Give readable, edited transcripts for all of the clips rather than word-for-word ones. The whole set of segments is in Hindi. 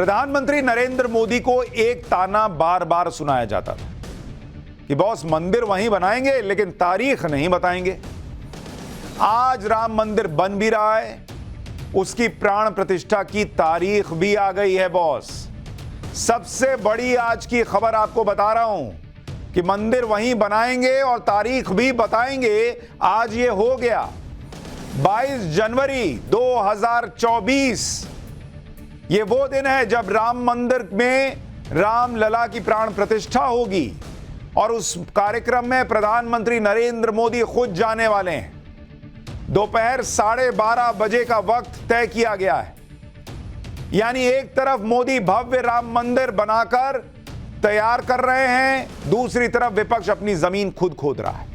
प्रधानमंत्री नरेंद्र मोदी को एक ताना बार बार सुनाया जाता था कि बॉस मंदिर वहीं बनाएंगे लेकिन तारीख नहीं बताएंगे। आज राम मंदिर बन भी रहा है, उसकी प्राण प्रतिष्ठा की तारीख भी आ गई है बॉस। सबसे बड़ी आज की खबर आपको बता रहा हूं कि मंदिर वहीं बनाएंगे और तारीख भी बताएंगे। आज ये हो गया 22 जनवरी 2024। ये वो दिन है जब राम मंदिर में राम लला की प्राण प्रतिष्ठा होगी और उस कार्यक्रम में प्रधानमंत्री नरेंद्र मोदी खुद जाने वाले हैं। दोपहर 12:30 बजे का वक्त तय किया गया है। यानी एक तरफ मोदी भव्य राम मंदिर बनाकर तैयार कर रहे हैं, दूसरी तरफ विपक्ष अपनी जमीन खुद खोद रहा है।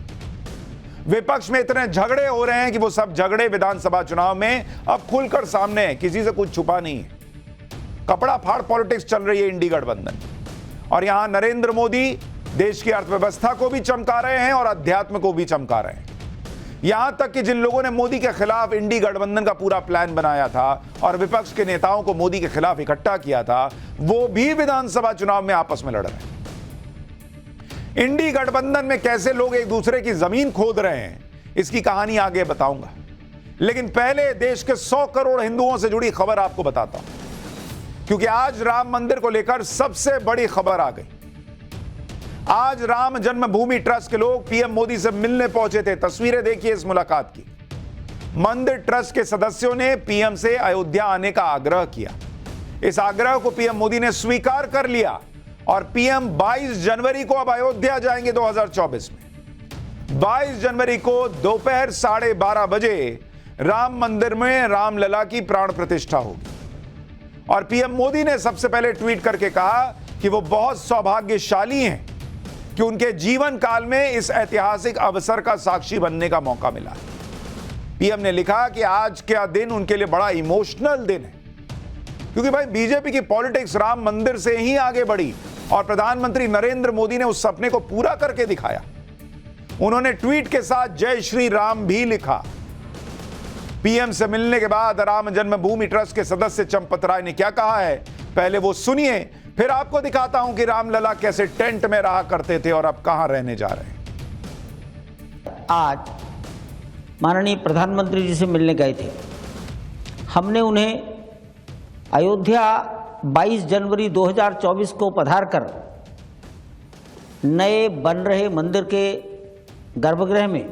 विपक्ष में इतने झगड़े हो रहे हैं कि वो सब झगड़े विधानसभा चुनाव में अब खुलकर सामने है, किसी से कुछ छुपा नहीं है। कपड़ा फाड़ पॉलिटिक्स चल रही है इंडी गठबंधन, और यहां नरेंद्र मोदी देश की अर्थव्यवस्था को भी चमका रहे हैं और अध्यात्म को भी चमका रहे हैं। यहां तक कि जिन लोगों ने मोदी के खिलाफ इंडी गठबंधन का पूरा प्लान बनाया था और विपक्ष के नेताओं को मोदी के खिलाफ इकट्ठा किया था, वो भी विधानसभा चुनाव में आपस में लड़ रहे हैं। इंडी गठबंधन में कैसे लोग एक दूसरे की जमीन खोद रहे हैं, इसकी कहानी आगे बताऊंगा। लेकिन पहले देश के 100 करोड़ हिंदुओं से जुड़ी खबर आपको बताता हूं, क्योंकि आज राम मंदिर को लेकर सबसे बड़ी खबर आ गई। आज राम जन्मभूमि ट्रस्ट के लोग पीएम मोदी से मिलने पहुंचे थे। तस्वीरें देखिए इस मुलाकात की। मंदिर ट्रस्ट के सदस्यों ने पीएम से अयोध्या आने का आग्रह किया। इस आग्रह को पीएम मोदी ने स्वीकार कर लिया और पीएम 22 जनवरी को अब अयोध्या जाएंगे 2024 में। 22 जनवरी को दोपहर 12:30 बजे राम मंदिर में रामलला की प्राण प्रतिष्ठा होगी। और पीएम मोदी ने सबसे पहले ट्वीट करके कहा कि वो बहुत सौभाग्यशाली हैं कि उनके जीवन काल में इस ऐतिहासिक अवसर का साक्षी बनने का मौका मिला। पीएम ने लिखा कि आज का दिन उनके लिए बड़ा इमोशनल दिन है, क्योंकि भाई बीजेपी की पॉलिटिक्स राम मंदिर से ही आगे बढ़ी और प्रधानमंत्री नरेंद्र मोदी ने उस सपने को पूरा करके दिखाया। उन्होंने ट्वीट के साथ जय श्री राम भी लिखा। पीएम से मिलने के बाद राम जन्मभूमि ट्रस्ट के सदस्य चंपत राय ने क्या कहा है, पहले वो सुनिए, फिर आपको दिखाता हूं कि रामलला कैसे टेंट में रहा करते थे और अब कहां रहने जा रहे हैं। आज माननीय प्रधानमंत्री जी से मिलने गए थे। हमने उन्हें अयोध्या 22 जनवरी 2024 को पधार कर नए बन रहे मंदिर के गर्भगृह में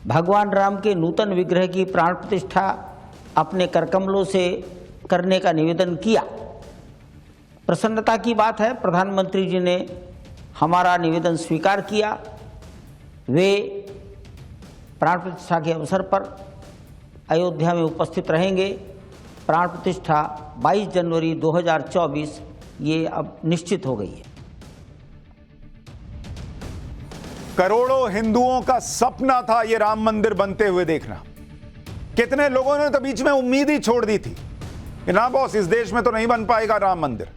भगवान राम के नूतन विग्रह की प्राण प्रतिष्ठा अपने करकमलों से करने का निवेदन किया। प्रसन्नता की बात है, प्रधानमंत्री जी ने हमारा निवेदन स्वीकार किया। वे प्राण प्रतिष्ठा के अवसर पर अयोध्या में उपस्थित रहेंगे। प्राण प्रतिष्ठा 22 जनवरी 2024 ये अब निश्चित हो गई है। करोड़ों हिंदुओं का सपना था ये राम मंदिर बनते हुए देखना। कितने लोगों ने तो बीच में उम्मीद ही छोड़ दी थी कि ना बॉस, इस देश में तो नहीं बन पाएगा राम मंदिर,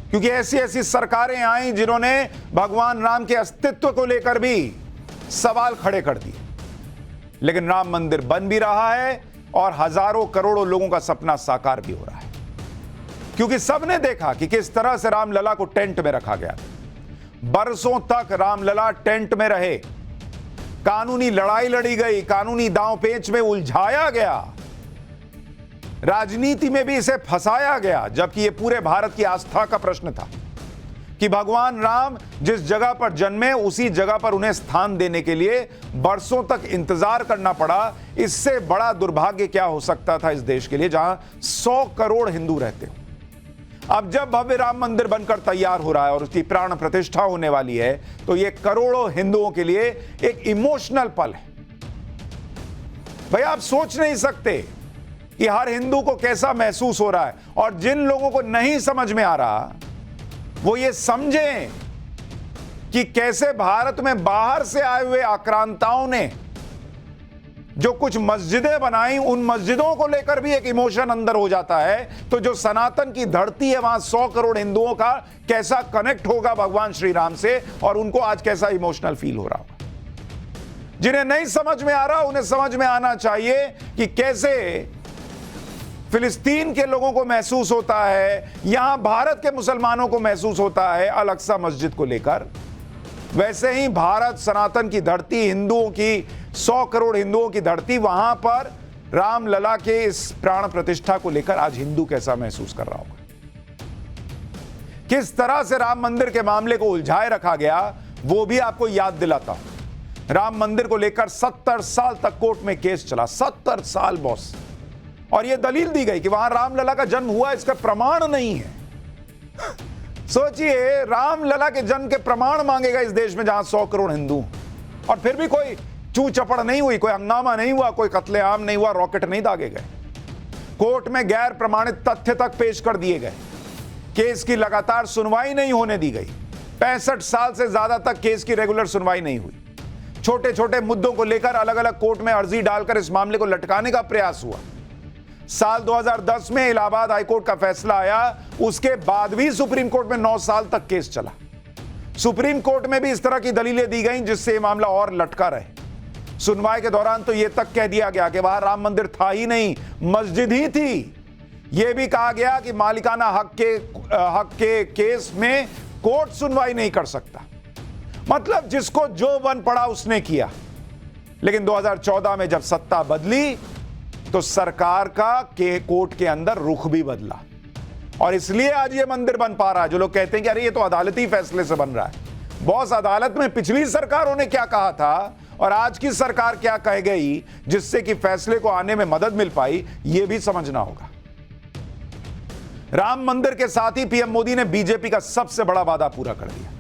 क्योंकि ऐसी ऐसी सरकारें आई जिन्होंने भगवान राम के अस्तित्व को लेकर भी सवाल खड़े कर दिए। लेकिन राम मंदिर बन भी रहा है और हजारों करोड़ों लोगों का सपना साकार भी हो रहा है, क्योंकि सबने देखा कि किस तरह से रामलला को टेंट में रखा गया। बरसों तक रामलला टेंट में रहे, कानूनी लड़ाई लड़ी गई, कानूनी दांव पेच में उलझाया गया, राजनीति में भी इसे फंसाया गया, जबकि यह पूरे भारत की आस्था का प्रश्न था कि भगवान राम जिस जगह पर जन्मे उसी जगह पर उन्हें स्थान देने के लिए बरसों तक इंतजार करना पड़ा। इससे बड़ा दुर्भाग्य क्या हो सकता था इस देश के लिए, जहां 100 करोड़ हिंदू रहते हो। अब जब भव्य राम मंदिर बनकर तैयार हो रहा है और उसकी प्राण प्रतिष्ठा होने वाली है, तो यह करोड़ों हिंदुओं के लिए एक इमोशनल पल है। भाई आप सोच नहीं सकते कि हर हिंदू को कैसा महसूस हो रहा है। और जिन लोगों को नहीं समझ में आ रहा, वो ये समझें कि कैसे भारत में बाहर से आए हुए आक्रांताओं ने जो कुछ मस्जिदें बनाई, उन मस्जिदों को लेकर भी एक इमोशन अंदर हो जाता है। तो जो सनातन की धरती है, वहां 100 करोड़ हिंदुओं का कैसा कनेक्ट होगा भगवान श्री राम से, और उनको आज कैसा इमोशनल फील हो रहा होगा। जिन्हें नहीं समझ में आ रहा, उन्हें समझ में आना चाहिए कि कैसे फिलिस्तीन के लोगों को महसूस होता है, यहां भारत के मुसलमानों को महसूस होता है अल-अक्सा मस्जिद को लेकर, वैसे ही भारत सनातन की धरती, हिंदुओं की 100 करोड़ हिंदुओं की धरती, वहां पर रामलला के इस प्राण प्रतिष्ठा को लेकर आज हिंदू कैसा महसूस कर रहा होगा। किस तरह से राम मंदिर के मामले को उलझाए रखा गया वो भी आपको याद दिलाता हूं। राम मंदिर को लेकर 70 साल तक कोर्ट में केस चला, 70 साल बॉस, और यह दलील दी गई कि वहां रामलला का जन्म हुआ, इसका प्रमाण नहीं है। सोचिए, रामलला के जन्म के प्रमाण मांगेगा इस देश में जहां 100 करोड़ हिंदू, और फिर भी कोई चू चपड़ नहीं हुई, कोई हंगामा नहीं हुआ, कोई कत्लेआम नहीं हुआ, रॉकेट नहीं दागे गए। कोर्ट में गैर प्रमाणित तथ्य तक पेश कर दिए गए, केस की लगातार सुनवाई नहीं होने दी गई, 65 साल से ज्यादा तक केस की रेगुलर सुनवाई नहीं हुई। छोटे छोटे मुद्दों को लेकर अलग अलग कोर्ट में अर्जी डालकर इस मामले को लटकाने का प्रयास हुआ। साल 2010 में इलाहाबाद हाईकोर्ट का फैसला आया, उसके बाद भी सुप्रीम कोर्ट में 9 साल तक केस चला। सुप्रीम कोर्ट में भी इस तरह की दलीलें दी गई जिससे यह मामला और लटका रहे। सुनवाई के दौरान तो यह तक कह दिया गया कि वहां राम मंदिर था ही नहीं, मस्जिद ही थी। यह भी कहा गया कि मालिकाना हक के केस में कोर्ट सुनवाई नहीं कर सकता। मतलब जिसको जो बन पड़ा उसने किया। लेकिन 2014 में जब सत्ता बदली तो सरकार का कोर्ट के अंदर रुख भी बदला, और इसलिए आज ये मंदिर बन पा रहा है। जो लोग कहते हैं कि अरे ये तो अदालती फैसले से बन रहा है, बॉस, अदालत में पिछली सरकारों ने क्या कहा था और आज की सरकार क्या कह गई जिससे कि फैसले को आने में मदद मिल पाई, यह भी समझना होगा। राम मंदिर के साथ ही पीएम मोदी ने बीजेपी का सबसे बड़ा वादा पूरा कर दिया।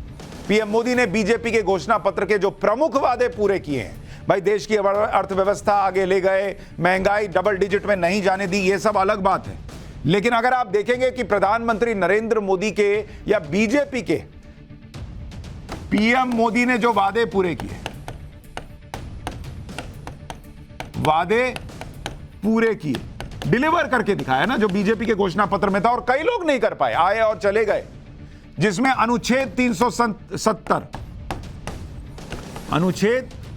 पीएम मोदी ने बीजेपी के घोषणा पत्र के जो प्रमुख वादे पूरे किए हैं, भाई देश की अर्थव्यवस्था आगे ले गए, महंगाई डबल डिजिट में नहीं जाने दी, ये सब अलग बात है। लेकिन अगर आप देखेंगे कि प्रधानमंत्री नरेंद्र मोदी के या बीजेपी के पीएम मोदी ने जो वादे पूरे किए, वादे पूरे किए, डिलीवर करके दिखाया ना, जो बीजेपी के घोषणा पत्र में था और कई लोग नहीं कर पाए, आए और चले गए, जिसमें अनुच्छेद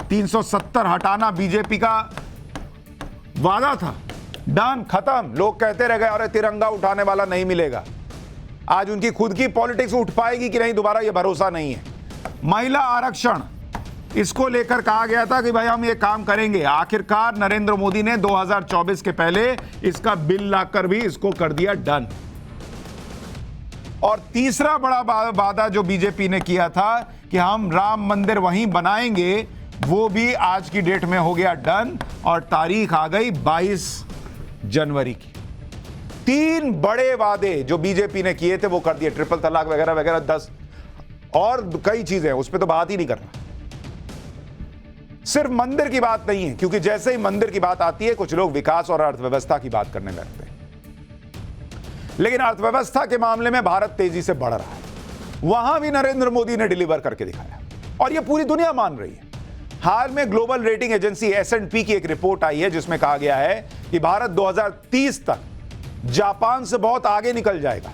370 हटाना बीजेपी का वादा था। डन, खत्म। लोग कहते रह गए अरे तिरंगा उठाने वाला नहीं मिलेगा। आज उनकी खुद की पॉलिटिक्स उठ पाएगी कि नहीं दोबारा, यह भरोसा नहीं है। महिला आरक्षण, इसको लेकर कहा गया था कि भाई हम ये काम करेंगे। आखिरकार नरेंद्र मोदी ने 2024 के पहले इसका बिल लाकर भी इसको कर दिया डन। और तीसरा बड़ा वादा जो बीजेपी ने किया था कि हम राम मंदिर वहीं बनाएंगे, वो भी आज की डेट में हो गया डन, और तारीख आ गई 22 जनवरी की। 3 बड़े वादे जो बीजेपी ने किए थे वो कर दिए, ट्रिपल तलाक वगैरह वगैरह, 10 और कई चीजें, उस पर तो बात ही नहीं कर रहा। सिर्फ मंदिर की बात नहीं है, क्योंकि जैसे ही मंदिर की बात आती है कुछ लोग विकास और अर्थव्यवस्था की बात करने लगते हैं। लेकिन अर्थव्यवस्था के मामले में भारत तेजी से बढ़ रहा है, वहां भी नरेंद्र मोदी ने डिलीवर करके दिखाया, और यह पूरी दुनिया मान रही है। हाल में ग्लोबल रेटिंग एजेंसी S&P की एक रिपोर्ट आई है जिसमें कहा गया है कि भारत 2030 तक जापान से बहुत आगे निकल जाएगा।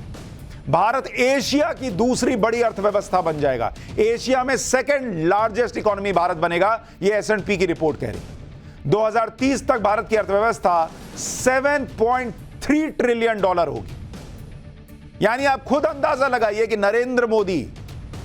भारत एशिया की दूसरी बड़ी अर्थव्यवस्था बन जाएगा, एशिया में सेकंड लार्जेस्ट इकोनॉमी भारत बनेगा, यह S&P की रिपोर्ट कह रही है। 2030 तक भारत की अर्थव्यवस्था $7.3 ट्रिलियन होगी। यानी आप खुद अंदाजा लगाइए कि नरेंद्र मोदी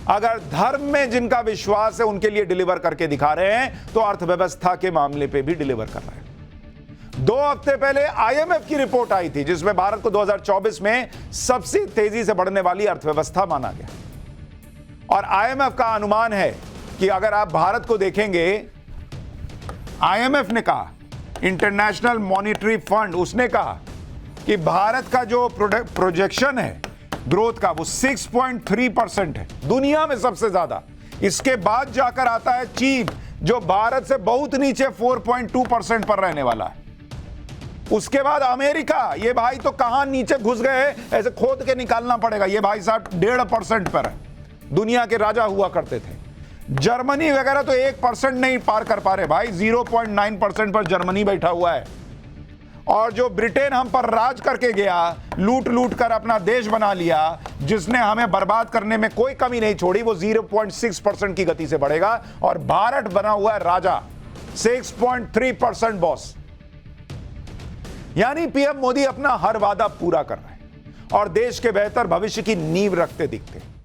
अगर धर्म में जिनका विश्वास है उनके लिए डिलीवर करके दिखा रहे हैं, तो अर्थव्यवस्था के मामले पे भी डिलीवर कर रहे हैं। 2 हफ्ते पहले IMF की रिपोर्ट आई थी जिसमें भारत को 2024 में सबसे तेजी से बढ़ने वाली अर्थव्यवस्था माना गया, और IMF का अनुमान है कि अगर आप भारत को देखेंगे, IMF ने कहा, इंटरनेशनल मॉनिटरी फंड, उसने कहा कि भारत का जो प्रोजेक्शन है ग्रोथ का वो 6.3% है, दुनिया में सबसे ज्यादा। इसके बाद जाकर आता है चीन, जो भारत से बहुत नीचे 4.2% पर रहने वाला है। उसके बाद अमेरिका, ये भाई तो कहां नीचे घुस गए, ऐसे खोद के निकालना पड़ेगा। ये भाई साहब 1.5% पर है, दुनिया के राजा हुआ करते थे। जर्मनी वगैरह तो 1% नहीं पार कर पा रहे भाई, 0.9% पर जर्मनी बैठा हुआ है। और जो ब्रिटेन हम पर राज करके गया, लूट लूट कर अपना देश बना लिया, जिसने हमें बर्बाद करने में कोई कमी नहीं छोड़ी, वो 0.6% की गति से बढ़ेगा। और भारत बना हुआ है राजा, 6.3% बॉस। यानी पीएम मोदी अपना हर वादा पूरा कर रहे हैं और देश के बेहतर भविष्य की नींव रखते दिखते हैं।